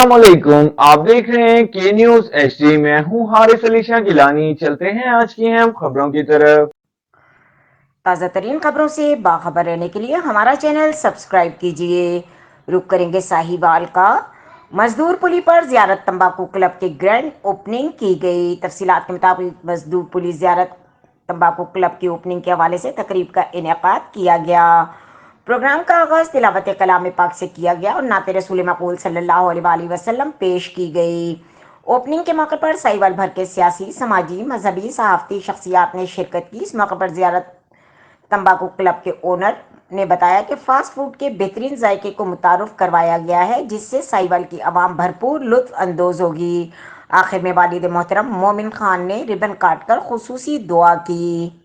अस्सलाम वालेकुम। आप देख रहे हैं के न्यूज एचडी। मैं हूं हारिस अली शाह गिलानी। चलते हैं आज की अहम खबरों की तरफ। ताज़ा तरीन खबरों से बाखबर रहने के लिए हमारा चैनल सब्सक्राइब कीजिए। रुक करेंगे साहिवाल का। मजदूर पुली पर जियारत तंबाकू क्लब के ग्रैंड ओपनिंग की गई। तफसीलात के मुताबिक मजदूर पुली जियारत तंबाकू क्लब की ओपनिंग के हवाले से तकरीब का इनेकाद किया गया। प्रोग्राम का आगाज तिलावत कलाम पाक से किया गया और नाते रसूल मकबूल सल्लल्लाहु अलैहि वसल्लम पेश की गई। ओपनिंग के मौके पर साहिवाल भर के सियासी, समाजी, मजहबी, सहाफती शख्सियात ने शिरकत की। इस मौके पर जियारत तंबाकू क्लब के ओनर ने बताया कि फास्ट फूड के बेहतरीन जायके को मुतारुफ करवाया गया है, जिससे साहिवाल की आवाम भरपूर लुत्फ अंदोज होगी। आखिर में वालिद मोहतरम मोमिन खान ने रिबन काट कर खुसूसी दुआ की।